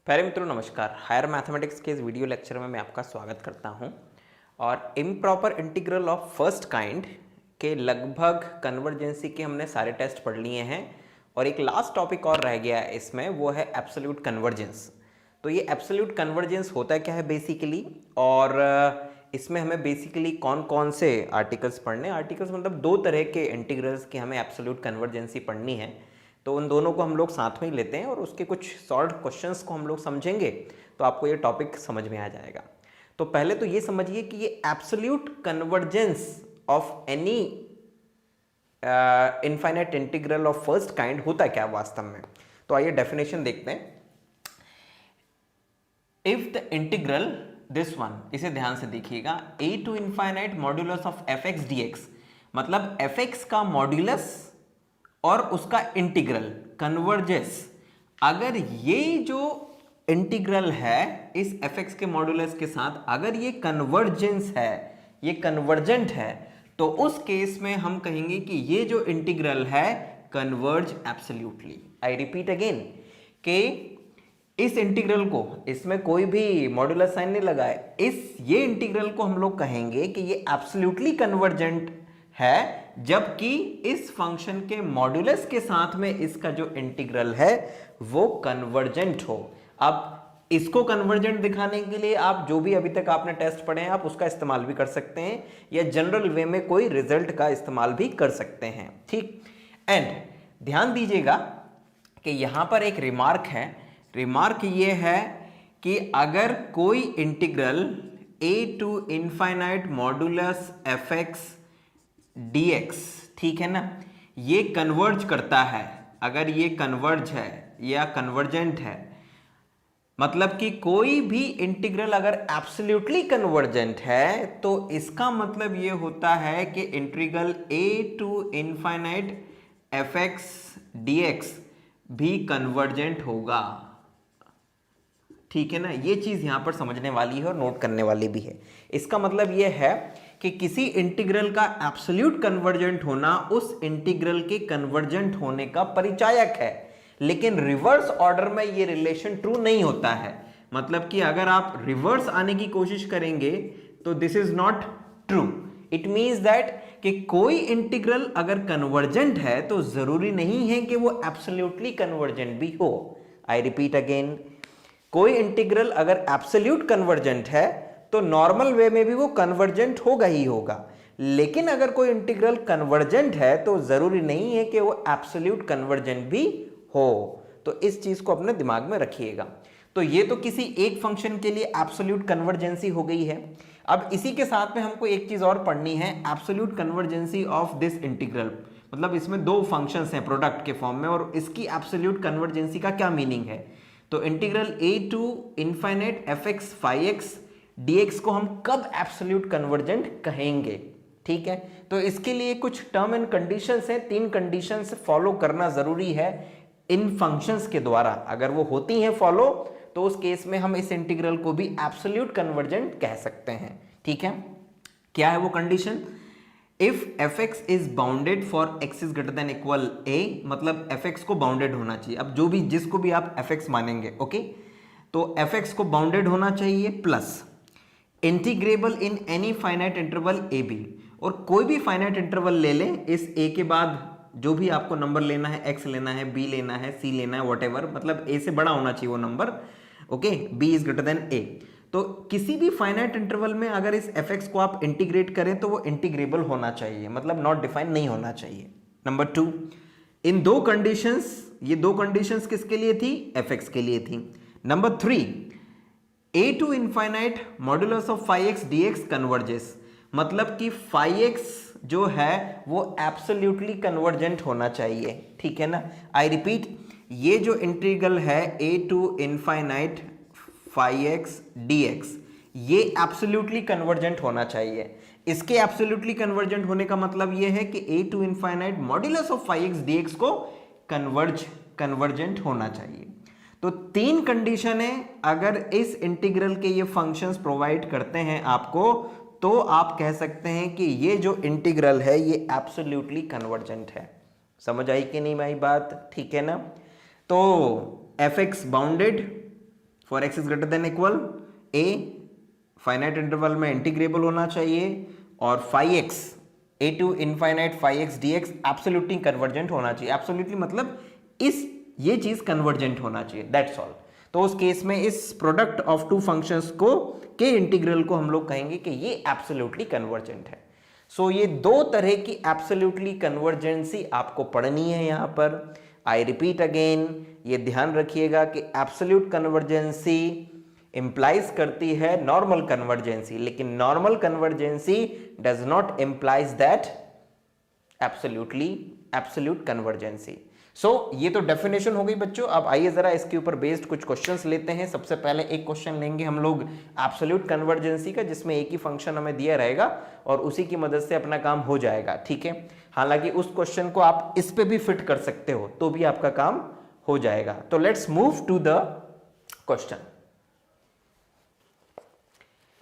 प्यारे मित्रों नमस्कार। हायर मैथमेटिक्स के इस वीडियो लेक्चर में मैं आपका स्वागत करता हूं और improper integral of first kind के लगभग कन्वर्जेंसी के हमने सारे टेस्ट पढ़ लिए हैं और एक लास्ट टॉपिक और रह गया है इसमें, वो है एब्सोल्यूट कन्वर्जेंस। तो ये एब्सोल्यूट कन्वर्जेंस होता क्या है बेसिकली, और इसमें हमें बेसिकली कौन कौन से आर्टिकल्स पढ़ने, आर्टिकल्स मतलब दो तरह के इंटीग्रल्स की हमें एब्सोल्यूट कन्वर्जेंसी पढ़नी है। तो उन दोनों को हम लोग साथ में ही लेते हैं और उसके कुछ सॉल्व क्वेश्चंस को हम लोग समझेंगे तो आपको ये टॉपिक समझ में आ जाएगा। तो पहले तो ये समझिए कि ये absolute convergence of any infinite integral of first kind होता क्या वास्तव में। तो आइए डेफिनेशन देखते हैं। If the integral this one, इसे ध्यान से देखिएगा, a to infinite modulus of f x d x, मतलब एफ एक्स का मॉड्यूलस और उसका इंटीग्रल कन्वर्जेस। अगर ये जो इंटीग्रल है इस एफ एक्स के मॉड्यूलस के साथ अगर ये कन्वर्जेंस है, ये कन्वर्जेंट है, तो उस केस में हम कहेंगे कि ये जो इंटीग्रल है converge absolutely. I repeat again कि इस इंटीग्रल को, इसमें कोई भी मॉड्यूलस साइन नहीं लगा है, ये इंटीग्रल को हम लोग कहेंगे कि ये एब्सोल्युटली कन्वर्जेंट है जबकि इस फंक्शन के मॉड्यूलस के साथ में इसका जो इंटीग्रल है वो कन्वर्जेंट हो। अब इसको कन्वर्जेंट दिखाने के लिए आप जो भी अभी तक आपने टेस्ट पढ़े हैं आप उसका इस्तेमाल भी कर सकते हैं या जनरल वे में कोई रिजल्ट का इस्तेमाल भी कर सकते हैं, ठीक। एंड ध्यान दीजिएगा कि यहां पर एक रिमार्क है। रिमार्क ये है कि अगर कोई integral a to infinite modulus f x dx, ठीक है ना, ये कन्वर्ज करता है, अगर ये कन्वर्ज है या कन्वर्जेंट है, मतलब कि कोई भी इंटीग्रल अगर एब्सोल्युटली कन्वर्जेंट है तो इसका मतलब ये होता है कि integral a to infinite f x d x भी कन्वर्जेंट होगा, ठीक है ना। ये चीज यहां पर समझने वाली है और नोट करने वाली भी है। इसका मतलब ये है कि किसी इंटीग्रल का एब्सोल्यूट कन्वर्जेंट होना उस इंटीग्रल के कन्वर्जेंट होने का परिचायक है, लेकिन रिवर्स ऑर्डर में ये रिलेशन ट्रू नहीं होता है। मतलब कि अगर आप रिवर्स आने की कोशिश करेंगे तो this is not true. It means that कि कोई इंटीग्रल अगर कन्वर्जेंट है तो जरूरी नहीं है कि वो एब्सोल्युटली कन्वर्जेंट भी हो। आई रिपीट अगेन, कोई इंटीग्रल अगर एब्सोल्यूट कन्वर्जेंट है तो नॉर्मल वे में भी वो कन्वर्जेंट होगा ही होगा, लेकिन अगर कोई इंटीग्रल कन्वर्जेंट है तो जरूरी नहीं है कि वो एब्सोल्यूट कन्वर्जेंट भी हो। तो इस चीज को अपने दिमाग में रखिएगा। तो ये तो किसी एक फंक्शन के लिए एब्सोल्यूट कन्वर्जेंसी हो गई है। अब इसी के साथ में हमको एक चीज और पढ़नी है, एब्सोल्यूट कन्वर्जेंसी ऑफ दिस इंटीग्रल। मतलब इसमें दो फंक्शंस हैं प्रोडक्ट के फॉर्म में और इसकी एब्सोल्यूट कन्वर्जेंसी का क्या मीनिंग है। तो integral a to infinite f x phi x dx को हम कब एब्सोल्यूट कन्वर्जेंट कहेंगे, ठीक है। तो इसके लिए कुछ टर्म एंड कंडीशंस हैं, 3 कंडीशंस फॉलो करना जरूरी है इन फंक्शंस के द्वारा। अगर वो होती हैं फॉलो तो उस केस में हम इस इंटीग्रल को भी एब्सोल्यूट कन्वर्जेंट कह सकते हैं, ठीक है। क्या है वो condition? If f x is bounded for x is greater than equal a, मतलब एफ एक्स को बाउंडेड होना चाहिए। अब जो भी जिसको भी आप एफ एक्स मानेंगे, ओके, तो एफ एक्स को बाउंडेड होना चाहिए, plus integrable in any finite interval a b, और कोई भी फाइनाइट इंटरवल ले लें, इस ए के बाद जो भी आपको नंबर लेना है, एक्स लेना है, बी लेना है, सी लेना है, व्हाटएवर, मतलब ए से बड़ा होना चाहिए वो number, okay, B is greater than A. तो किसी भी फाइनाइट इंटरवल में अगर इस एफ एक्स को आप इंटीग्रेट करें तो वो इंटीग्रेबल होना चाहिए, मतलब नॉट डिफाइन नहीं होना चाहिए। नंबर 2, इन दो कंडीशंस, ये दो कंडीशंस किसके लिए थी? एफ एक्स के लिए थी। Number 3, a to infinite modulus of phi x d x converges, मतलब कि फाई एक्स जो है वो एब्सोल्युटली कन्वर्जेंट होना चाहिए, ठीक है ना। आई रिपीट, ये जो इंटीग्रल है a to infinite phi x d x, ये एब्सोल्युटली कन्वर्जेंट होना चाहिए। इसके एब्सोल्युटली कन्वर्जेंट होने का मतलब ये है कि a to infinite modulus of phi x d x को कन्वर्जेंट होना चाहिए। तो 3 कंडीशन है, अगर इस इंटीग्रल के ये फंक्शंस प्रोवाइड करते हैं आपको तो आप कह सकते हैं कि ये जो इंटीग्रल है ये एब्सोल्युटली कन्वर्जेंट है। समझ आई कि नहीं मेरी बात, ठीक है ना। तो f x bounded for x is greater than equal a finite interval में इंटीग्रेबल होना चाहिए, और phi x a to infinite phi x d x absolutely convergent होना चाहिए। एब्सोल्युटली मतलब ये चीज कन्वर्जेंट होना चाहिए, दैट्स ऑल। तो उस केस में इस प्रोडक्ट ऑफ टू फंक्शंस को के इंटीग्रल को हम लोग कहेंगे कि ये एब्सोल्युटली कन्वर्जेंट है। सो ये दो तरह की एब्सोल्युटली कन्वर्जेंसी आपको पढ़नी है यहां पर। आई रिपीट अगेन, ये ध्यान रखिएगा कि एब्सोल्यूट कन्वर्जेंसी इंप्लाइज करती है नॉर्मल कन्वर्जेंसी, लेकिन normal convergency does not implies that absolute convergency. So ये तो डेफिनेशन हो गई बच्चों। अब आइए जरा इसके ऊपर बेस्ड कुछ क्वेश्चंस लेते हैं। सबसे पहले एक क्वेश्चन लेंगे हम लोग एब्सोल्यूट कन्वर्जेंसी का, जिसमें एक ही फंक्शन हमें दिया रहेगा और उसी की मदद से अपना काम हो जाएगा, ठीक है। हालांकि उस क्वेश्चन को आप इस पे भी फिट कर सकते हो तो भी आपका काम हो जाएगा। तो let's move to the question.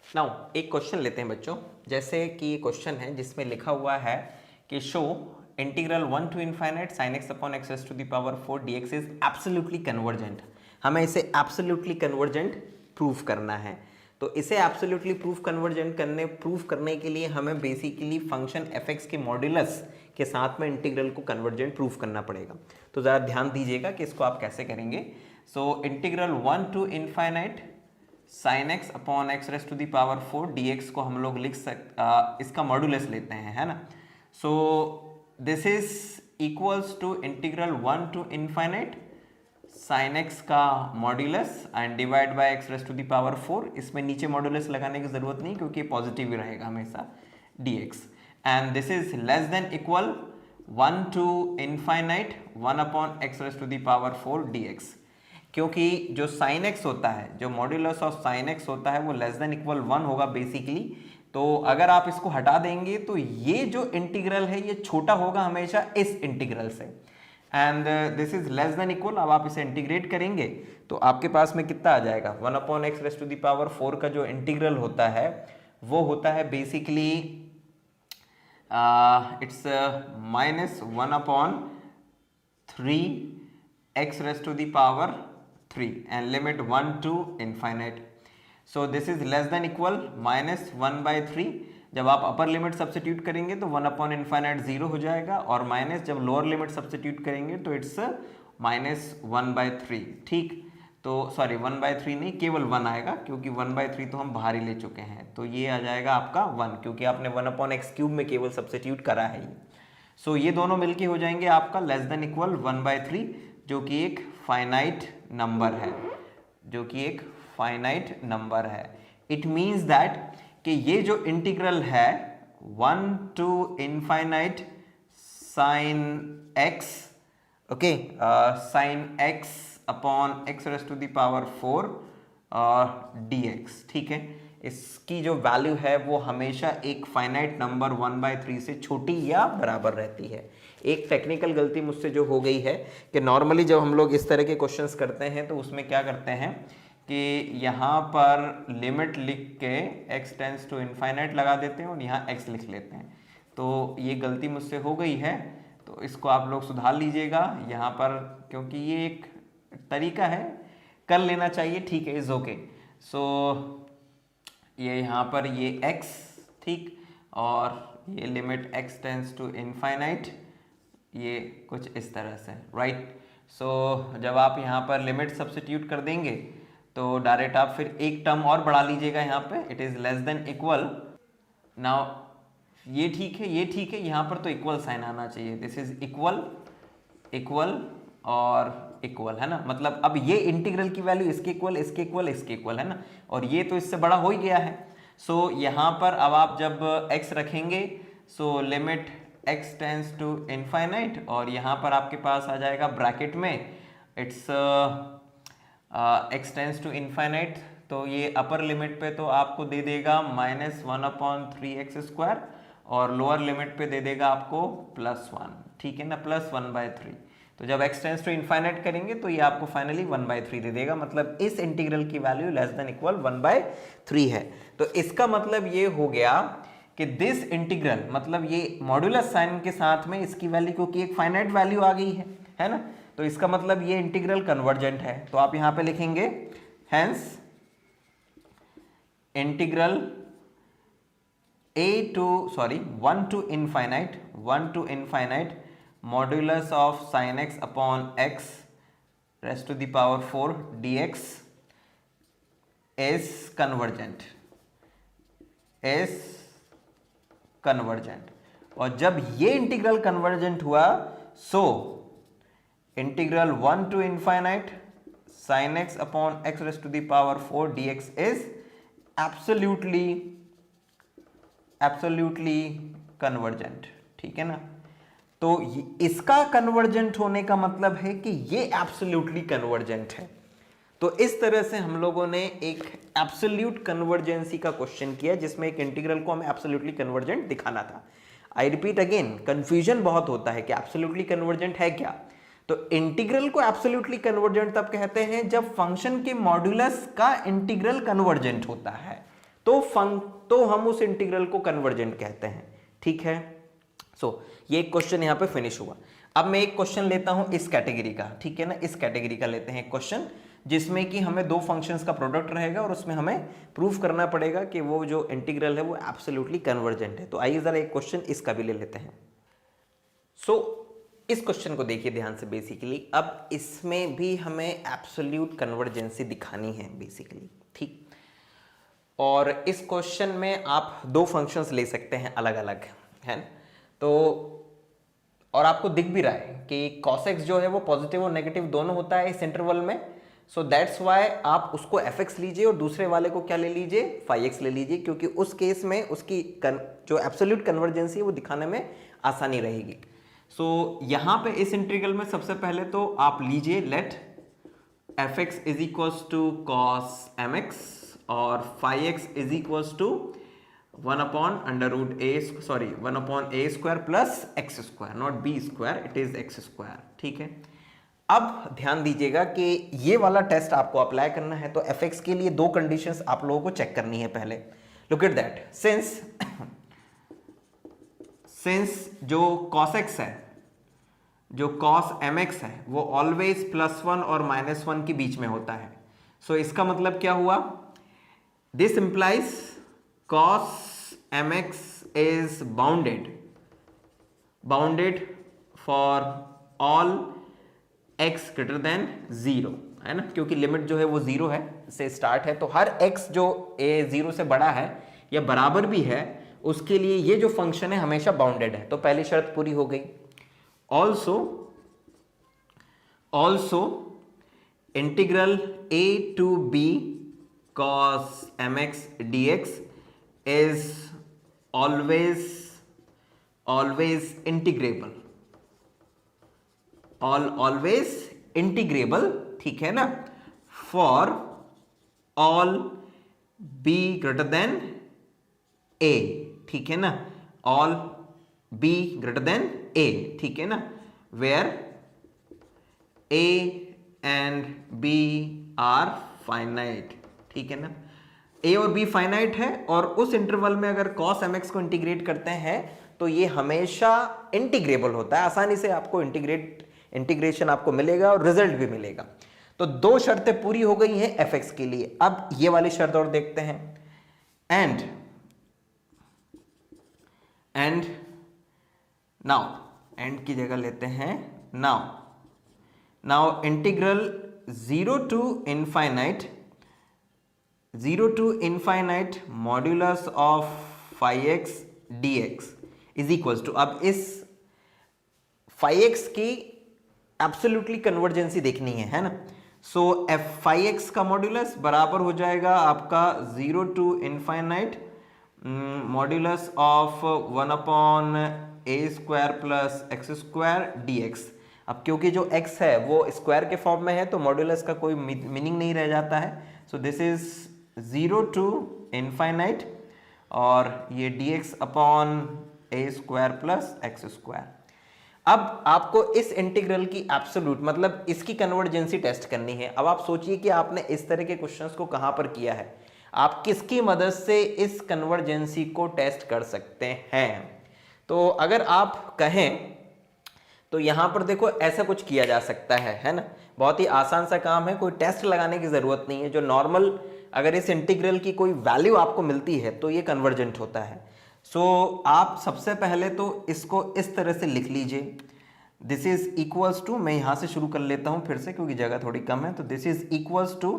Now एक क्वेश्चन लेते हैं बच्चों, जैसे कि ये क्वेश्चन है जिसमें लिखा हुआ है कि show integral 1 to infinite sin x upon x raised to the power 4 dx is absolutely convergent। हमें इसे absolutely convergent प्रूफ करना है। तो इसे absolutely प्रूफ करने के लिए हमें बेसिकली फंक्शन fx के मॉड्यूलस के साथ में इंटीग्रल को कन्वर्जेंट प्रूफ करना पड़ेगा। तो ज़रा ध्यान दीजिएगा कि इसको आप कैसे करेंगे। So integral 1 to infinite sin x upon x raised to the power 4 dx को हम लोग इसका मॉड्यूलस लेते हैं, है ना। So this is equals to integral 1 to infinite sin x का modulus and divide by x raise to the power 4। इसमें नीचे मॉड्यूलस लगाने की जरूरत नहीं क्योंकि पॉजिटिव ही रहेगा हमेशा dx, and this is less than equal 1 to infinite 1 upon x raise to the power 4 dx। क्योंकि जो sin x होता है, जो मॉड्यूलस ऑफ sin x होता है वो लेस देन इक्वल 1 होगा बेसिकली। तो अगर आप इसको हटा देंगे तो ये जो इंटीग्रल है ये छोटा होगा हमेशा इस इंटीग्रल से, and this is less than equal. अब आप इसे इंटीग्रेट करेंगे तो आपके पास में कितना आ जाएगा, 1 upon x raise to the power 4 का जो इंटीग्रल होता है वो होता है basically it's -1 upon 3 x raise to the power 3 and limit 1 to infinite। So this is less than equal -1/3। जब आप अपर लिमिट सब्स्टिट्यूट करेंगे तो 1 upon infinite 0 हो जाएगा, और माइनस जब लोअर लिमिट सब्स्टिट्यूट करेंगे तो इट्स -1/3, ठीक। तो सॉरी 1/3 नहीं, केवल 1 आएगा क्योंकि 1/3 तो हम बाहर ही ले चुके हैं। तो ये आ जाएगा आपका 1 क्योंकि आपने 1 upon x³ में केवल सब्स्टिट्यूट करा है ये। सो ये दोनों मिलके हो जाएंगे आपका लेस देन इक्वल 1/3, जो कि एक फाइनाइट नंबर है, जो कि एक फाइनाइट नंबर है। इट मीन्स दैट कि ये जो इंटीग्रल है 1 to infinite sin x, okay, sin x upon x raise to the power 4 dx, ठीक है। इसकी जो वैल्यू है वो हमेशा एक फाइनाइट नंबर 1/3 से छोटी या बराबर रहती है। एक टेक्निकल गलती मुझसे जो हो गई है कि नॉर्मली जब हम लोग इस तरह के क्वेश्चंस करते हैं तो उसमें क्या करते हैं कि यहाँ पर लिमिट लिख के x टेंस टू इनफाइनाइट लगा देते हैं और यहाँ x लिख लेते हैं। तो ये गलती मुझसे हो गई है, तो इसको आप लोग सुधार लीजिएगा यहाँ पर, क्योंकि ये एक तरीका है, कर लेना चाहिए, ठीक है, इज ओके। सो ये यहाँ पर ये x, ठीक, और ये limit x tends to infinite, ये कुछ इस तरह से, राइट। सो जब आप यहाँ पर लिमिट सब्स्टिट्यूट कर देंगे तो डायरेक्ट आप फिर एक टर्म और बढ़ा लीजिएगा यहाँ पे, it is less than equal. Now ये ठीक है, ये ठीक है, यहाँ पर तो इक्वल साइन आना चाहिए, दिस इज इक्वल, इक्वल और इक्वल, है ना। मतलब अब ये इंटीग्रल की वैल्यू इसके इक्वल, इसके इक्वल, इसके इक्वल, है ना, और ये तो इससे बड़ा हो ही गया है। सो यहाँ पर अब आप जब x रखेंगे so limit x tends to infinite, और यहाँ पर आपके पास आ जाएगा ब्रैकेट में it's x tends to infinite, तो ये अपर लिमिट पे तो आपको दे देगा -1 upon 3x², और लोअर लिमिट पे दे देगा आपको +1, ठीक है ना, +1/3। तो जब x टेंस टू इनफाइनाइट करेंगे तो ये आपको फाइनली 1/3 दे देगा। मतलब इस इंटीग्रल की वैल्यू लेस देन इक्वल 1/3 है। तो इसका मतलब ये हो गया कि दिस इंटीग्रल, मतलब ये मॉड्यूलस साइन के साथ में इसकी वैल्यू, क्योंकि एक फाइनाइट वैल्यू आ गई है ना, तो इसका मतलब ये इंटीग्रल कन्वर्जेंट है। तो आप यहाँ पे लिखेंगे hence integral 1 to infinite modulus of sin x upon x raised to the power 4 dx is convergent, और जब ये इंटीग्रल कन्वर्जेंट हुआ so integral 1 to infinite sin x upon x raised to the power 4 dx is absolutely convergent, ठीक है ना। तो इसका convergent होने का मतलब है कि ये एब्सोल्युटली कन्वर्जेंट है। तो इस तरह से हम लोगों ने एक एब्सोल्यूट कन्वर्जेंसी का क्वेश्चन किया जिसमें एक इंटीग्रल को हमें एब्सोल्युटली कन्वर्जेंट दिखाना था। आई रिपीट अगेन, कंफ्यूजन बहुत होता है कि एब्सोल्युटली कन्वर्जेंट है क्या। तो इंटीग्रल को एब्सोल्युटली कन्वर्जेंट तब कहते हैं जब फंक्शन के मॉड्यूलस का इंटीग्रल कन्वर्जेंट होता है, तो हम उस इंटीग्रल को कन्वर्जेंट कहते हैं, ठीक है। सो ये एक क्वेश्चन यहां पे फिनिश हुआ। अब मैं एक क्वेश्चन लेता हूं इस कैटेगरी का, ठीक है ना। इस कैटेगरी का लेते हैं क्वेश्चन जिसमें कि हमें दो फंक्शंस का प्रोडक्ट रहेगा और उसमें हमें प्रूफ करना पड़ेगा कि वो जो इंटीग्रल है वो एब्सोल्युटली कन्वर्जेंट है। तो आइए जरा एक क्वेश्चन इसका भी ले लेते हैं। सो इस क्वेश्चन को देखिए ध्यान से बेसिकली। अब इसमें भी हमें एब्सोल्यूट कन्वर्जेंसी दिखानी है बेसिकली, ठीक। और इस क्वेश्चन में आप दो फंक्शंस ले सकते हैं अलग अलग, है ना। तो और आपको दिख भी रहा है कि cos x जो है वो पॉजिटिव और नेगेटिव दोनों होता है इस इंटरवल में। सो दैट्स वाई आप उसको fx लीजिए और दूसरे वाले को क्या ले लीजिए, phi x ले लीजिए, क्योंकि उस केस में उसकी जो एब्सोल्यूट कन्वर्जेंसी है वो दिखाने में आसानी रहेगी। सो यहाँ पे इस इंटीग्रल में सबसे पहले तो आप लीजिए let fx is equals to cos mx और phi x is equals to 1 upon a square plus x square, not b square, it is x square, ठीक है। अब ध्यान दीजिएगा कि ये वाला टेस्ट आपको अप्लाई करना है, तो fx के लिए दो कंडीशंस आप लोगों को चेक करनी है पहले। लुक एट दैट, सिंस जो cos x है, जो cos mx है, वो ऑलवेज +1 और -1 के बीच में होता है। सो इसका मतलब क्या हुआ, this implies cos mx is bounded for all x greater than 0, है ना, क्योंकि लिमिट जो है वो 0 है से स्टार्ट है। तो हर x जो a 0 से बड़ा है या बराबर भी है उसके लिए ये जो फंक्शन है हमेशा बाउंडेड है। तो पहली शर्त पूरी हो गई। Also integral a to b cos mx dx is always integrable, always integrable, ठीक है ना, for all b greater than a, ठीक है ना, all b greater than a, ठीक है ना, where a and b are finite, ठीक है ना। a और b फाइनाइट है और उस इंटरवल में अगर cos mx को इंटीग्रेट करते हैं तो ये हमेशा इंटीग्रेबल होता है, आसानी से आपको इंटीग्रेशन आपको मिलेगा और रिजल्ट भी मिलेगा। तो दो शर्तें पूरी हो गई हैं fx के लिए। अब ये वाली शर्त और देखते हैं, एंड नाउ एंड की जगह लेते हैं now integral 0 to infinite modulus of phi x dx is equals to, अब इस phi x की एब्सोल्युटली कन्वर्जेंसी देखनी है ना। सो f phi x का मॉड्यूलस बराबर हो जाएगा आपका 0 to infinite modulus of 1 upon a square plus x square dx। अब क्योंकि जो x है वो स्क्वायर के फॉर्म में है तो मॉड्यूलस का कोई मीनिंग नहीं रह जाता है। So this is 0 to infinite और ये dx upon a square plus x square. अब आपको इस इंटीग्रल की एब्सोल्यूट मतलब इसकी कन्वर्जेंसी टेस्ट करनी है। अब आप सोचिए कि आपने इस तरह के क्वेश्चंस को कहां पर किया है, आप किसकी मदद से इस कन्वर्जेंसी को टेस्ट कर सकते हैं। तो अगर आप कहें तो यहां पर देखो ऐसा कुछ किया जा सकता है ना, बहुत ही आसान सा काम है, कोई टेस्ट लगाने की जरूरत नहीं है। जो नॉर्मल अगर इस इंटीग्रल की कोई वैल्यू आपको मिलती है तो ये कन्वर्जेंट होता है। सो आप सबसे पहले तो इसको इस तरह से लिख लीजिए, दिस इज इक्वल्स टू, मैं यहां से शुरू कर लेता हूं फिर से क्योंकि जगह थोड़ी कम है। तो this is equals to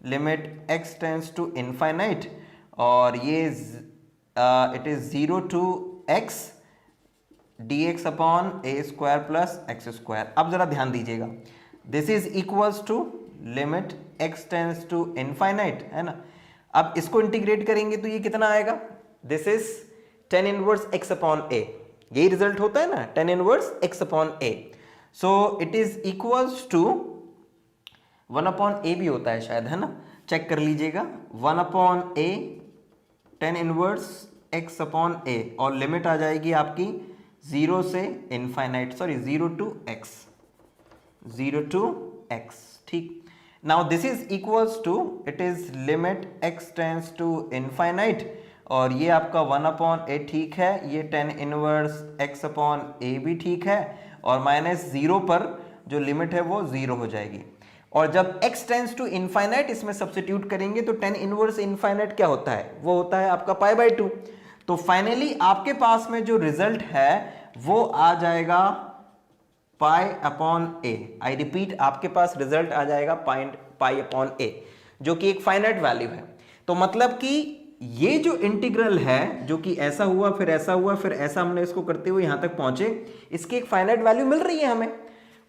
limit x tends to infinite, और ये it is 0 to x dx upon a square plus x square. अब जरा ध्यान दीजिएगा, this is equals to limit x tends to infinite, है ना। अब इसको इंटीग्रेट करेंगे तो ये कितना आएगा, this is tan inverse x upon a, यही रिजल्ट होता है ना, tan inverse x upon a। So it is equals to 1 upon a भी होता है शायद, है ना, चेक कर लीजिएगा, 1 upon a tan inverse x upon a, और लिमिट आ जाएगी आपकी 0 से इनफाइनाइट, सॉरी 0 टू x, ठीक। Now this is equals to, it is limit x tends to infinite, और ये आपका 1 अपॉन a ठीक है, ये tan inverse x upon a भी ठीक है, और माइनस 0 पर जो लिमिट है वो 0 हो जाएगी। और जब x टेंड्स टू इनफाइनाइट इसमें सब्स्टिट्यूट करेंगे तो tan इनवर्स इनफाइनाइट क्या होता है, वो होता है आपका π/2। तो फाइनली आपके पास में जो रिजल्ट है वो आ जाएगा pi upon a। I repeat, आपके पास रिजल्ट आ जाएगा पाई अपॉन a, जो कि एक फाइनाइट वैल्यू है। तो मतलब कि ये जो इंटीग्रल है, जो कि ऐसा हुआ फिर ऐसा हुआ फिर ऐसा, हमने इसको करते हुए यहां तक पहुंचे, इसकी एक फाइनाइट वैल्यू मिल रही है हमें।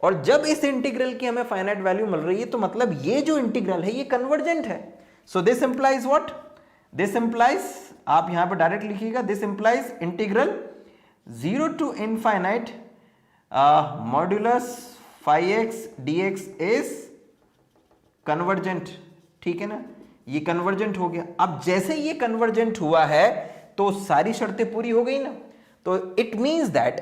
और जब इस इंटीग्रल की हमें फाइनाइट वैल्यू मिल रही है तो मतलब ये जो इंटीग्रल है ये कन्वर्जेंट है। So this implies what, this implies, आप यहां पर डायरेक्ट लिखिएगा, this implies integral 0 to infinite modulus phi x dx is convergent, ठीक है ना, ये कन्वर्जेंट हो गया। अब जैसे ये कन्वर्जेंट हुआ है तो सारी शर्तें पूरी हो गई ना, तो it means that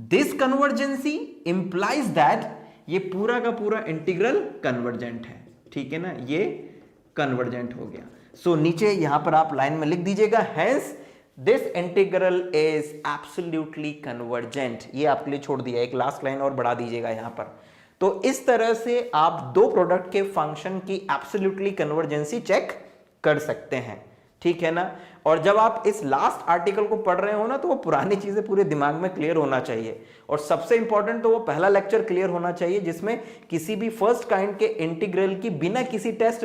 this convergency implies that ये पूरा का पूरा इंटीग्रल कन्वर्जेंट है, ठीक है ना, ये कन्वर्जेंट हो गया। सो नीचे यहां पर आप लाइन में लिख दीजिएगा, hence this integral is absolutely convergent. ये आपके लिए छोड़ दिया, एक लास्ट लाइन और बढ़ा दीजिएगा यहां पर। तो इस तरह से आप दो प्रोडक्ट के फंक्शन की एब्सोल्युटली कन्वर्जेंसी चेक कर सकते हैं, ठीक है ना। और जब आप इस लास्ट आर्टिकल को पढ़ रहे हो ना तो वो पुरानी चीजें पूरे दिमाग में क्लियर होना चाहिए, और सबसे इंपॉर्टेंट तो वो पहला लेक्चर क्लियर होना चाहिए जिसमें किसी भी फर्स्ट काइंड के इंटीग्रल की बिना किसी टेस्ट,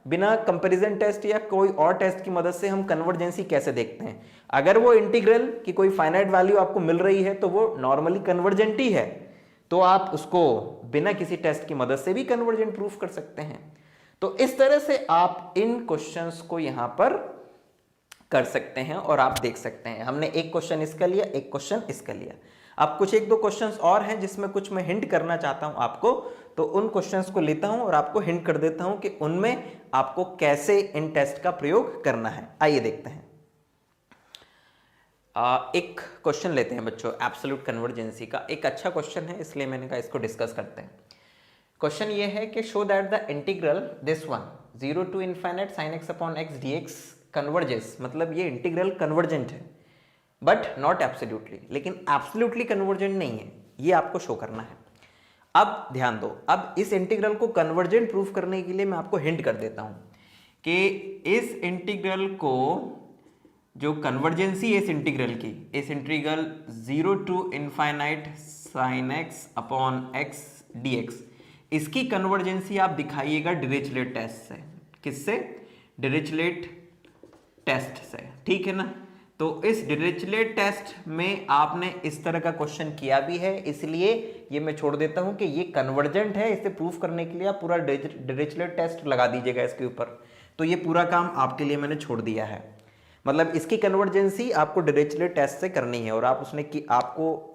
बिना कंपैरिजन टेस्ट या कोई और टेस्ट की मदद से हम कन्वर्जेंसी कैसे देखते हैं। अगर वो इंटीग्रल की कोई फाइनाइट वैल्यू आपको मिल रही है तो वो नॉर्मली कन्वर्जेंट ही है, तो आप उसको बिना किसी टेस्ट की मदद से भी कन्वर्जेंट प्रूफ कर सकते हैं। तो इस तरह से आप इन क्वेश्चंस को यहां पर कर सकते हैं और आप देख सकते हैं। हमने एक क्वेश्चन इसका लिया, एक क्वेश्चन इसका लिया। अब कुछ एक दो क्वेश्चंस और हैं जिसमें कुछ मैं हिंट करना चाहता हूं आपको, तो उन क्वेश्चंस को लेता हूं और आपको हिंट कर देता हूं कि उनमें आपको कैसे इन टेस्ट का प्रयोग करना है। आइए देखते हैं। एक क्वेश्चन लेते हैं बच्चों, एब्सोल्यूट कन्वर्जेंसी का। एक अच्छा क्वेश्चन है इसलिए मैंने कहा इसको डिस्कस करते हैं। क्वेश्चन ये है कि show that the integral this one 0 to infinite sin x upon x dx converges, मतलब ये इंटीग्रल कन्वर्जेंट है बट नॉट एब्सोल्युटली, लेकिन एब्सोल्युटली कन्वर्जेंट नहीं है, ये आपको शो करना है। अब ध्यान दो, अब इस इंटीग्रल को कन्वर्जेंट प्रूफ करने के लिए मैं आपको हिंट कर देता हूं कि इस इंटीग्रल को, जो कन्वर्जेंसी है इस इंटीग्रल की, इस integral 0 to infinite sin x upon x dx, इसकी कन्वर्जेंसी आप दिखाइएगा डिरिचलेट टेस्ट से। किससे? डिरिचलेट टेस्ट से, ठीक है ना। तो इस डिरिचलेट टेस्ट में आपने इस तरह का क्वेश्चन किया भी है, इसलिए ये मैं छोड़ देता हूं कि ये कन्वर्जेंट है। इसे प्रूफ करने के लिए आप पूरा डिरिचलेट टेस्ट लगा दीजिएगा इसके ऊपर। तो ये पूरा काम आपके लिए मैंने छोड़ दिया है, मतलब इसकी कन्वर्जेंसी आपको डिरिचलेट टेस्ट से करनी है, और आप उसने की आपको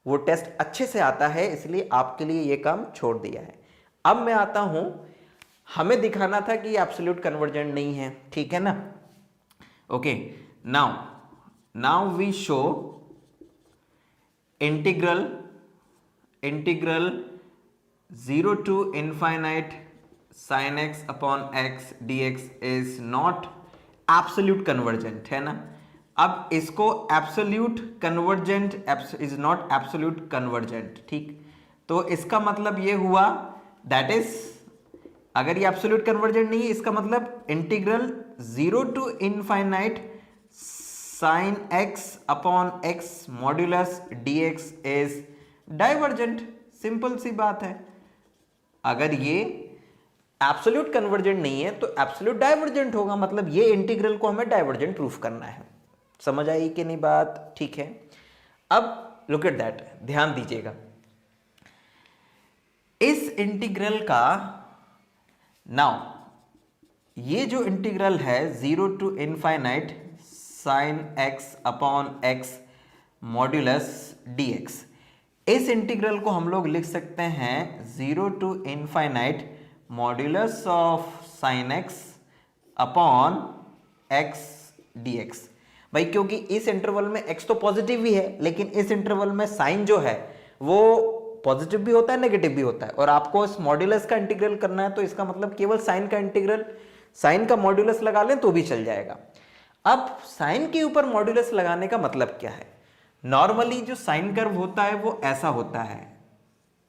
वो टेस्ट अच्छे से आता है, इसलिए आपके लिए ये काम छोड़ दिया है। अब मैं आता हूं, हमें दिखाना था कि ये एब्सोल्यूट कन्वर्जेंट नहीं है, ठीक है ना। Okay, now we show integral 0 to infinite sin x upon x dx is not absolute convergent, है ना। अब इसको absolute convergent is not absolute convergent, ठीक। तो इसका मतलब ये हुआ दैट इज, अगर ये एब्सोल्यूट कन्वर्जेंट नहीं है इसका मतलब integral 0 to infinite sine x upon x modulus dx is divergent. Simple सी बात है। अगर ये एब्सोल्यूट कन्वर्जेंट नहीं है तो एब्सोल्यूट डाइवर्जेंट होगा, मतलब ये इंटीग्रल को हमें डाइवर्जेंट प्रूफ करना है। समझ आई कि नहीं बात? ठीक है। अब लुक एट दैट, ध्यान दीजिएगा। इस इंटीग्रल का नाउ ये जो इंटीग्रल है 0 to infinite sine x upon x modulus dx, इस इंटीग्रल को हम लोग लिख सकते हैं 0 to infinite modulus of sine x upon x dx। भाई क्योंकि इस इंटरवल में x तो पॉजिटिव ही है, लेकिन इस इंटरवल में साइन जो है वो पॉजिटिव भी होता है नेगेटिव भी होता है, और आपको इस मॉड्यूलस का इंटीग्रल करना है तो इसका मतलब केवल साइन का इंटीग्रल, साइन का मॉड्यूलस लगा लें तो भी चल जाएगा। अब साइन के ऊपर मॉड्यूलस लगाने का मतलब क्या है? नॉर्मली जो साइन कर्व होता है वो ऐसा होता है,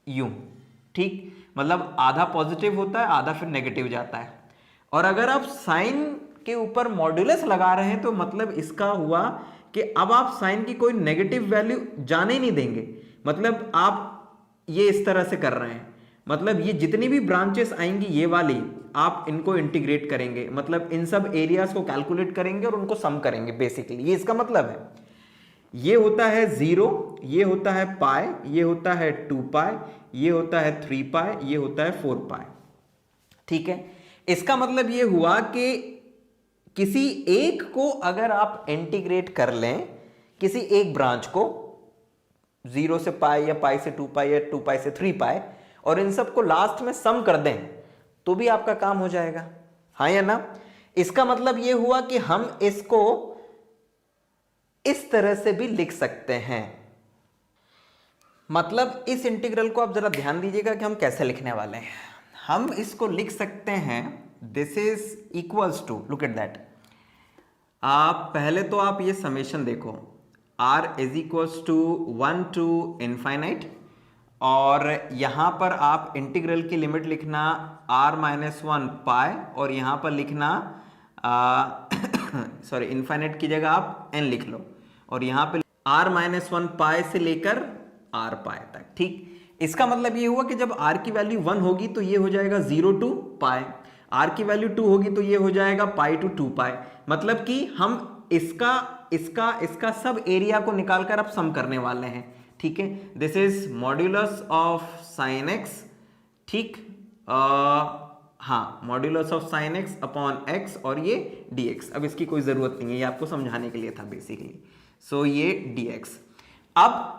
यूं, ठीक, मतलब आधा पॉजिटिव होता है आधा फिर नेगेटिव जाता है। और अगर आप साइन के ऊपर मॉड्यूलस लगा रहे हैं तो मतलब इसका हुआ कि अब आप साइन की कोई नेगेटिव वैल्यू जाने नहीं देंगे, मतलब आप ये इस तरह से कर रहे हैं, मतलब ये जितनी भी ब्रांचेस आएंगी ये वाली आप इनको इंटीग्रेट करेंगे, मतलब इन सब एरियाज को कैलकुलेट करेंगे और उनको सम करेंगे बेसिकली, ये इसका मतलब है। ये होता है 0, ये होता है पाई, ये होता है 2 पाई, ये होता है 3 पाई, ये होता है 4 पाई, ठीक है। इसका मतलब ये हुआ कि किसी एक को अगर आप इंटीग्रेट कर लें, किसी एक ब्रांच को 0 से पाई या पाई से 2 पाई या 2 पाई से 3 पाई, और इन सब को लास्ट में सम कर दें तो भी आपका काम हो जाएगा, हाँ या ना। इसका मतलब यह हुआ कि हम इसको इस तरह से भी लिख सकते हैं। मतलब इस इंटीग्रल को आप जरा ध्यान दीजिएगा कि हम कैसे लिखने वाले हैं। हम इसको लिख सकते हैं this is equals to, look at that, आप पहले तो आप ये समेशन देखो, r is equals to 1 to infinite, और यहां पर आप इंटीग्रल की लिमिट लिखना r-1 पाई, और यहां पर लिखना सॉरी इनफाइनाइट की जगह आप n लिख लो, और यहां पे r-1 पाई से लेकर r पाई तक, ठीक। इसका मतलब ये हुआ कि जब r की वैल्यू 1 होगी तो ये हो जाएगा 0 टू पाई, r की वैल्यू 2 होगी तो ये हो जाएगा पाई टू 2 पाई, मतलब कि हम इसका सब एरिया को निकालकर अब सम करने वाले हैं, ठीक है। This is modulus of sine x, ठीक, हाँ, modulus of sine x upon x, और ये dx। अब इसकी कोई जरूरत नहीं है, ये आपको समझाने के लिए था बेसिकली। सो ये dx। अब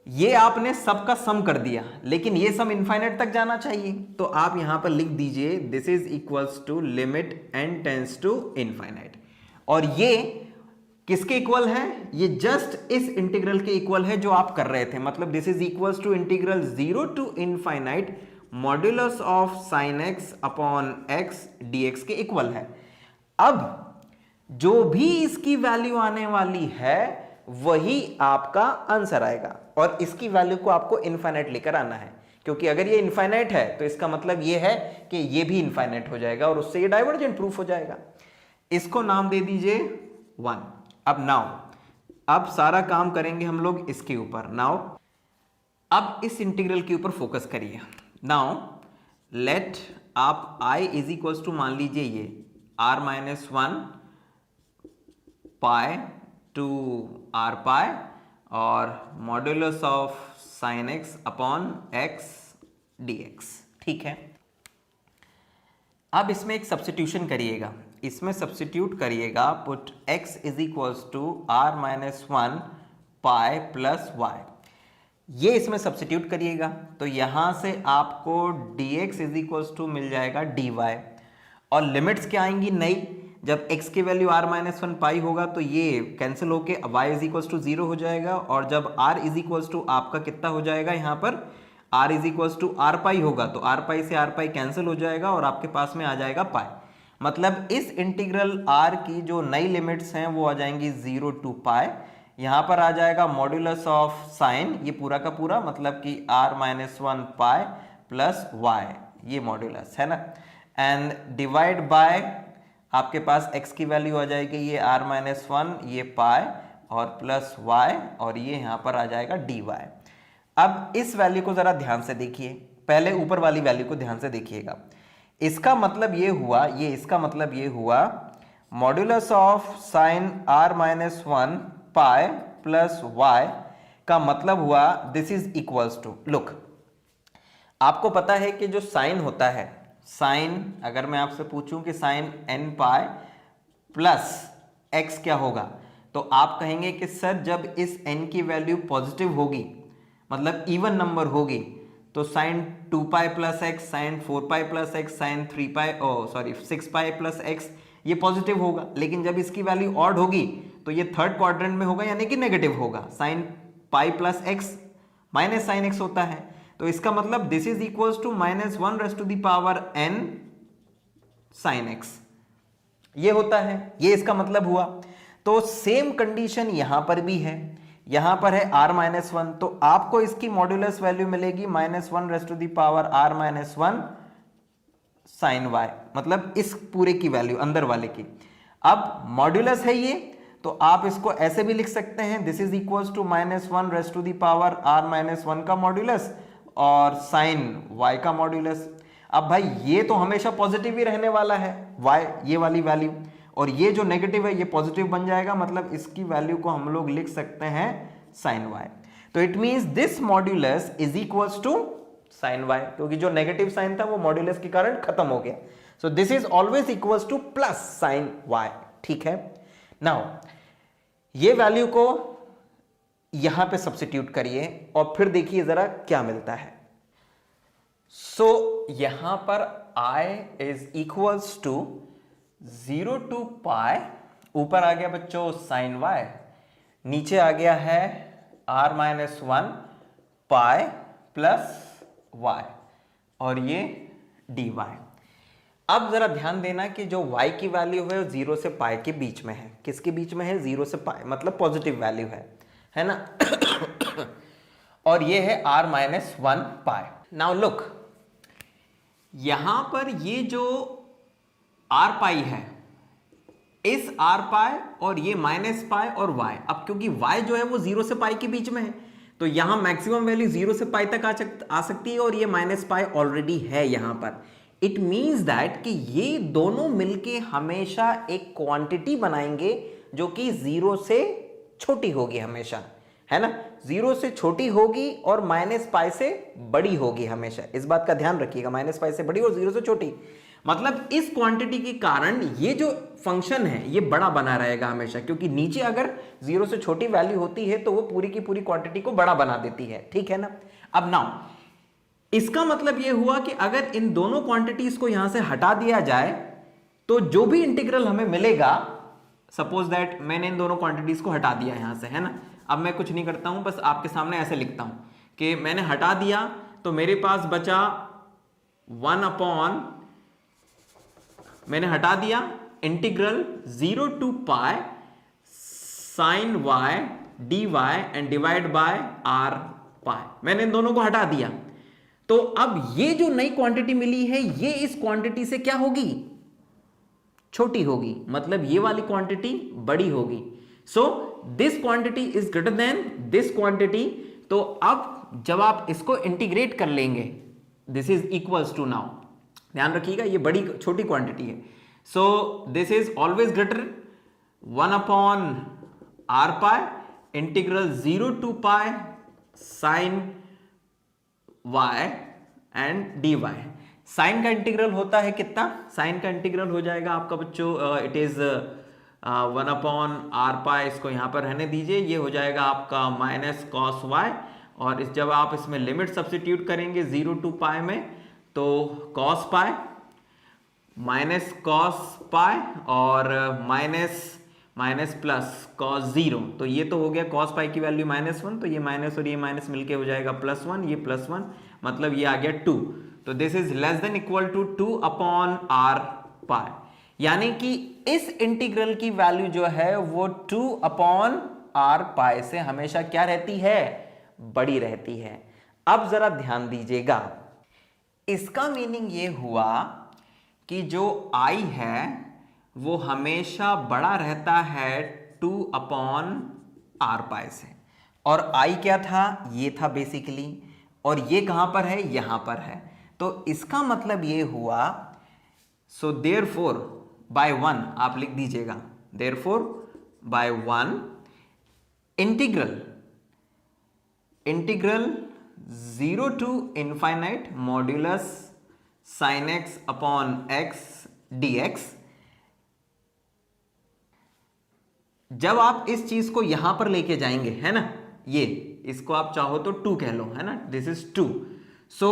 ये आपने सबका सम कर दिया, लेकिन ये सम इनफाइनाइट तक जाना चाहिए, तो आप यहां पर लिख दीजिए this is equals to limit n tends to infinite. और ये किसके इक्वल है? ये जस्ट इस इंटीग्रल के इक्वल है जो आप कर रहे थे, मतलब this is equals to integral 0 to infinite modulus of sine x upon x dx के इक्वल है। अब जो भी इसकी वैल्यू आने वाली है वही आपका आंसर आएगा, और इसकी वैल्यू को आपको इनफाइनाइट लेकर आना है, क्योंकि अगर ये इनफाइनाइट है तो इसका मतलब ये है कि ये भी इनफाइनाइट हो जाएगा और उससे ये डाइवर्जेंट प्रूफ हो जाएगा। इसको नाम दे दीजिए 1। अब नाउ अब सारा काम करेंगे हम लोग इसके ऊपर। नाउ अब इस इंटीग्रल के ऊपर फोकस करिए। नाउ लेट आप i इज इक्वल्स टू मान लीजिए ये r-1 पाई टू r पाई और modulus of sine x upon x dx, ठीक है। अब इसमें एक सब्स्टिट्यूशन करिएगा, इसमें सब्स्टिट्यूट करिएगा, put x is equals to r-1 pi plus y, ये इसमें सब्स्टिट्यूट करिएगा तो यहां से आपको dx इज इक्वल्स टू मिल जाएगा dy, और लिमिट्स क्या आएंगी नई, जब x की वैल्यू r-1 पाई होगा तो ये कैंसिल होके y इज इक्वल्स टू 0 हो जाएगा, और जब r इज इक्वल्स टू आपका कितना हो जाएगा, यहाँ पर r is equals to r pi होगा तो r पाई से r पाई कैंसिल हो जाएगा और आपके पास में आ जाएगा पाई। मतलब इस इंटीग्रल r की जो नई लिमिट्स हैं वो आ जाएंगी 0 टू पाई। यहां पर आ जाएगा मॉड्यूलस ऑफ साइन, ये पूरा का पूरा मतलब कि r-1 पाई प्लस y, ये मॉड्यूलस है ना, एंड डिवाइड बाय आपके पास x की वैल्यू आ जाएगी ये r-1, ये पाई और प्लस y, और ये यहां पर आ जाएगा dy। अब इस वैल्यू को जरा ध्यान से देखिए, पहले ऊपर वाली वैल्यू को ध्यान से देखिएगा। इसका मतलब ये हुआ, इसका मतलब ये हुआ modulus of sine r-1 pi plus y का मतलब हुआ this is equals to, look आपको पता है कि जो साइन होता है, साइन अगर मैं आपसे पूछूं कि sine n pi plus x क्या होगा, तो आप कहेंगे कि सर जब इस n की वैल्यू पॉजिटिव होगी, मतलब इवन नंबर होगी, तो sine 2 pi plus x, sine 4 pi plus x, sine 6 pi plus x ये पॉजिटिव होगा। लेकिन जब इसकी वैल्यू ऑड होगी तो ये थर्ड क्वाड्रेंट में होगा, यानी कि नेगेटिव होगा। Sine pi plus x minus sine x होता है, तो इसका मतलब this is equals to -1 raise to the power n sine x, ये होता है, ये इसका मतलब हुआ। तो सेम कंडीशन यहां पर भी है, यहां पर है r-1, तो आपको इसकी मॉड्यूलस वैल्यू मिलेगी -1 raise to the power r-1 sine y, मतलब इस पूरे की वैल्यू अंदर वाले की। अब मॉड्यूलस है ये, तो आप इसको ऐसे भी लिख सकते हैं, this is equals to -1 raise to the power r-1 का मॉड्यूलस और साइन y का मॉड्यूलस। अब भाई ये तो हमेशा पॉजिटिव ही रहने वाला है y, ये वाली वैल्यू, और ये जो नेगेटिव है ये पॉजिटिव बन जाएगा, मतलब इसकी वैल्यू को हम लोग लिख सकते हैं साइन y। तो it means this modulus is equals to sine y, क्योंकि जो नेगेटिव साइन था वो मॉड्यूलस के कारण खत्म हो गया। सो this is always equals two plus sign y, ठीक है। नाउ ये वैल्यू को यहां पे सब्स्टिट्यूट करिए और फिर देखिए जरा क्या मिलता है। सो यहां पर i is equals to 0 to pi, ऊपर आ गया बच्चों साइन y, नीचे आ गया है r-1 पाई प्लस y और ये dy। अब जरा ध्यान देना कि जो y की वैल्यू है वो 0 से पाई के बीच में है। किसके बीच में है? 0 से पाई, मतलब पॉजिटिव वैल्यू है ना। और ये है r-1 पाई। नाउ लुक, यहां पर ये जो r पाई है, इस r पाई और ये माइनस पाई और y, अब क्योंकि y जो है वो 0 से पाई के बीच में है, तो यहां मैक्सिमम वैल्यू 0 से पाई तक आ सकती है, और ये माइनस पाई ऑलरेडी है यहां पर। इट मींस दैट कि ये दोनों मिलके हमेशा एक क्वांटिटी बनाएंगे जो कि 0 से छोटी होगी हमेशा, है ना। 0 से छोटी होगी और माइनस पाई से बड़ी होगी हमेशा, इस बात का ध्यान रखिएगा, माइनस पाई से बड़ी और 0 से छोटी। मतलब इस क्वांटिटी के कारण ये जो फंक्शन है ये बड़ा बना रहेगा हमेशा, क्योंकि नीचे अगर 0 से छोटी वैल्यू होती है तो वो पूरी की पूरी क्वांटिटी को बड़ा बना देती है, ठीक है ना। अब नाउ इसका मतलब ये हुआ कि अगर इन दोनों क्वांटिटीज को यहां से हटा दिया जाए तो जो भी इंटीग्रल हमें मिलेगा, सपोज दैट मैंने इन दोनों क्वांटिटीज को हटा दिया यहां से, है ना। अब मैं कुछ नहीं करता हूं, बस आपके सामने ऐसे लिखता हूं कि मैंने हटा दिया, तो मेरे पास बचा 1 अपॉन, मैंने हटा दिया integral 0 to pi sine y dy and divide by r pi, मैंने इन दोनों को हटा दिया। तो अब ये जो नई क्वांटिटी मिली है ये इस क्वांटिटी से क्या होगी? छोटी होगी, मतलब ये वाली क्वांटिटी बड़ी होगी। So this quantity is greater than this quantity. तो अब जब आप इसको इंटीग्रेट कर लेंगे, this is equals to, now ध्यान रखिएगा ये बड़ी छोटी क्वांटिटी है, so this is always greater 1 upon r pi integral 0 to pi sine y and dy। Sine का इंटीग्रल होता है कितना? साइन का इंटीग्रल हो जाएगा आपका बच्चों, इट इज 1 अपॉन r पाई, इसको यहां पर रहने दीजिए, ये हो जाएगा आपका माइनस कॉस y, और जब आप इसमें लिमिट सब्स्टिट्यूट करेंगे 0 टू पाई में, तो cos pi minus cos pi और माइनस प्लस कॉस 0, तो ये तो हो गया कॉस पाई की वैल्यू -1, तो ये माइनस और ये माइनस मिलके हो जाएगा +1, ये +1, मतलब ये आ गया 2। तो this is less than equal to 2 upon r pi. यानी कि इस इंटीग्रल की वैल्यू जो है वो 2/r पाई से हमेशा क्या रहती है, बड़ी रहती है। अब जरा ध्यान दीजिएगा, इसका मीनिंग ये हुआ कि जो i है वो हमेशा बड़ा रहता है 2/r पाई से, और i क्या था, ये था बेसिकली, और ये कहां पर है, यहां पर है। तो इसका मतलब ये हुआ, सो देयरफॉर बाय 1 आप लिख दीजिएगा, therefore by 1 integral 0 to infinite modulus sin x upon x dx। जब आप इस चीज को यहां पर लेके जाएंगे, है ना, ये इसको आप चाहो तो 2 कह लो, है ना, दिस इज 2। सो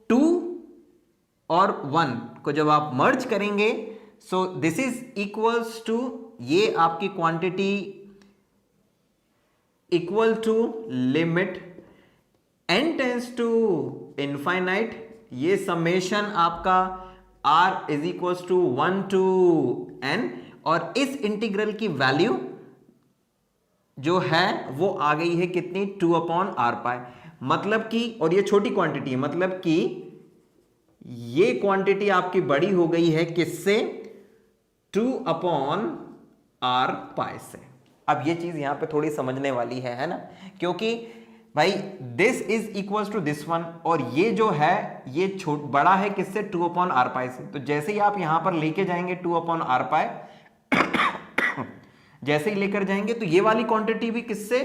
2 और 1 को जब आप मर्ज करेंगे, so this is equals to, ये आपकी quantity equal to limit n tends to infinite, ये समेशन आपका r is equals to 1 to n, और इस इंटीग्रल की वैल्यू जो है वो आ गई है कितनी, 2/r पाई। मतलब कि, और ये छोटी क्वांटिटी है, मतलब कि ये क्वांटिटी आपकी बड़ी हो गई है किससे, 2/r पाई से। अब ये चीज यहां पे थोड़ी समझने वाली है ना, क्योंकि भाई this is equals to this one, और ये जो है ये बड़ा है किससे, 2/r पाई से। तो जैसे ही आप यहां पर लेके जाएंगे 2/r पाई, जैसे ही लेकर जाएंगे तो ये वाली क्वांटिटी भी किससे,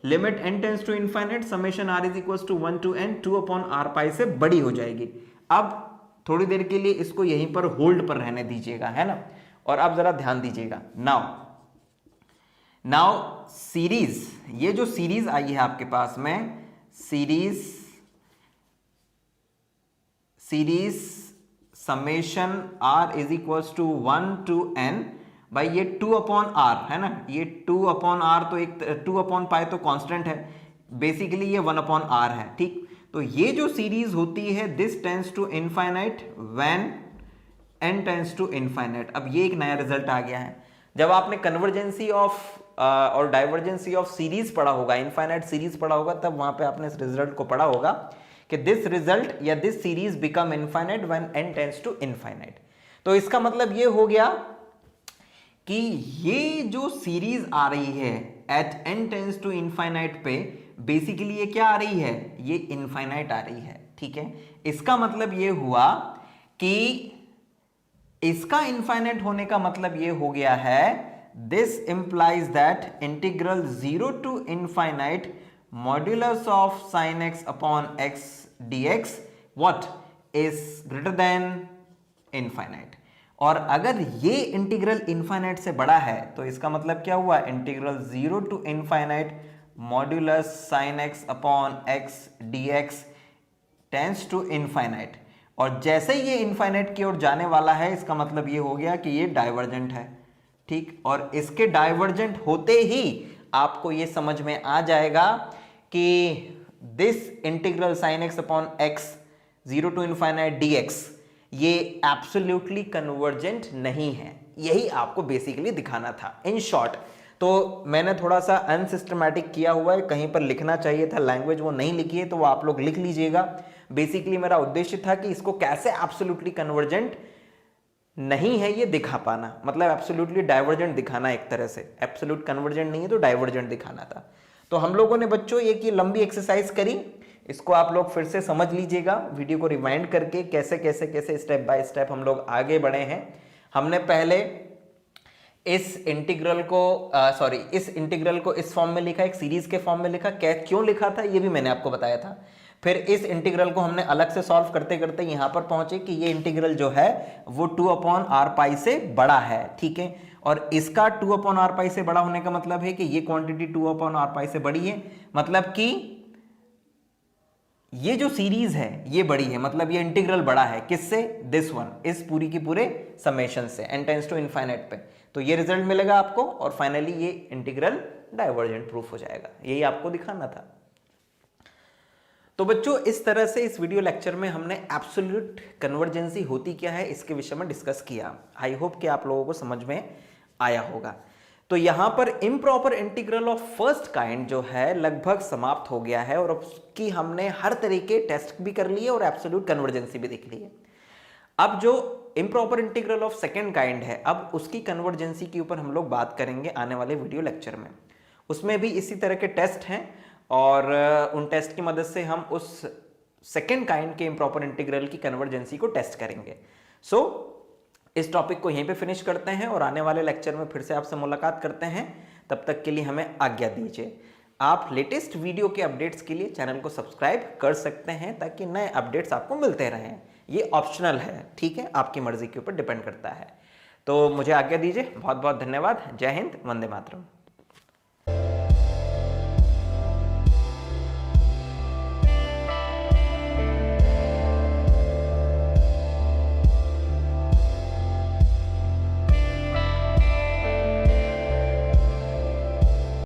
limit n tends to infinite summation r is equals to 1 to n 2/r pi से बड़ी हो जाएगी। अब थोड़ी देर के लिए इसको यहीं पर होल्ड पर रहने दीजिएगा, है ना, और अब जरा ध्यान दीजिएगा। नाउ सीरीज, ये जो सीरीज आई है आपके पास में, series summation r is equals to 1 to n, भाई ये 2/r है ना, ये 2/r तो एक 2/पाई तो कांस्टेंट है, बेसिकली ये 1/r है, ठीक। तो ये जो सीरीज होती है, this tends to infinite when n tends to infinite. अब ये एक नया रिजल्ट आ गया है। जब आपने कन्वर्जेंसी ऑफ और डाइवर्जेंसी ऑफ सीरीज पढ़ा होगा, इनफाइनाइट सीरीज पढ़ा होगा, तब वहां पे आपने इस रिजल्ट को पढ़ा होगा कि दिस रिजल्ट या this series become infinite when n tends to infinite. तो इसका मतलब ये हो गया कि ये जो सीरीज आ रही है at n tends to infinite पे, बेसिकली ये क्या आ रही है, ये इनफाइनाइट आ रही है, ठीक है। इसका मतलब ये हुआ कि इसका इनफाइनाइट होने का मतलब ये हो गया है, this implies that integral 0 to infinite modulus of sin x upon x dx what is greater then infinite. और अगर ये इंटीग्रल इनफाइनाइट से बड़ा है तो इसका मतलब क्या हुआ, integral 0 to infinite modulus sin x upon x dx tends to infinite. और जैसे ही ये इनफाइनाइट की ओर जाने वाला है, इसका मतलब ये हो गया कि ये डाइवर्जेंट है, ठीक। और इसके डाइवर्जेंट होते ही आपको ये समझ में आ जाएगा कि this integral sin x upon x 0 to infinite dx ये एब्सोल्युटली कन्वर्जेंट नहीं है। यही आपको बेसिकली दिखाना था इन शॉर्ट। तो मैंने थोड़ा सा अनसिस्टमैटिक किया हुआ है, कहीं पर लिखना चाहिए था लैंग्वेज, वो नहीं लिखी है, तो वो आप लोग लिख लीजिएगा। बेसिकली मेरा उद्देश्य था कि इसको कैसे एब्सोल्युटली कन्वर्जेंट नहीं है ये दिखा पाना, मतलब एब्सोल्युटली डाइवर्जेंट दिखाना, एक तरह से एब्सोल्यूट कन्वर्जेंट नहीं है तो डाइवर्जेंट दिखाना था। तो हम लोगों ने बच्चों एक ये लंबी एक्सरसाइज करी, इसको आप लोग फिर से समझ लीजिएगा, वीडियो को रिवाइंड करके कैसे कैसे कैसे स्टेप बाय स्टेप हम लोग आगे बढ़े हैं। हमने पहले इस इंटीग्रल को इस फॉर्म में लिखा, एक सीरीज के फॉर्म में लिखा। क्यों लिखा था ये भी मैंने आपको बताया था। फिर इस इंटीग्रल को हमने अलग से सॉल्व करते करते यहां पर पहुंचे कि ये इंटीग्रल जो है वो 2/r पाई से बड़ा है, ठीक है। और इसका 2/r पाई से बड़ा होने का मतलब है कि ये क्वांटिटी 2/r पाई से बड़ी है, मतलब कि ये जो सीरीज है ये बड़ी है, मतलब ये इंटीग्रल बड़ा है किससे, दिस वन, इस पूरी की पूरे समेशन से n टेंस टू इनफाइनाइट पे। तो ये रिजल्ट मिलेगा आपको और फाइनली ये इंटीग्रल डाइवर्जेंट प्रूफ हो जाएगा। यही आपको दिखाना था। तो बच्चों इस तरह से इस वीडियो लेक्चर में हमने एब्सोल्यूट कन्वर्जेंसी होती क्या है इसके विषय में डिस्कस किया। आई होप कि आप लोगों को समझ में आया होगा। तो यहां पर improper integral of first kind जो है लगभग समाप्त हो गया है और उसकी हमने हर तरीके टेस्ट भी कर लिए और एब्सोल्यूट कन्वर्जेंसी भी देख ली है। अब जो improper integral of second kind है, अब उसकी कन्वर्जेंसी के ऊपर हम लोग बात करेंगे आने वाले वीडियो लेक्चर में। उसमें भी इसी तरह के टेस्ट हैं और उन टेस्ट की मदद से हम उस सेकेंड काइंड के इम्प्रॉपर इंटीग्रल की कन्वर्जेंसी को टेस्ट करेंगे। सो इस टॉपिक को यहीं पे फिनिश करते हैं और आने वाले लेक्चर में फिर से आपसे मुलाकात करते हैं। तब तक के लिए हमें आज्ञा दीजिए। आप लेटेस्ट वीडियो के अपडेट्स के लिए चैनल को सब्सक्राइब कर सकते हैं ताकि नए अपडेट्स आपको मिलते रहें। ये ऑप्शनल है, ठीक है, आपकी मर्जी के ऊपर डिपेंड करता है। तो मुझे आज्ञा दीजिए। बहुत बहुत धन्यवाद। जय हिंद, वंदे मातरम।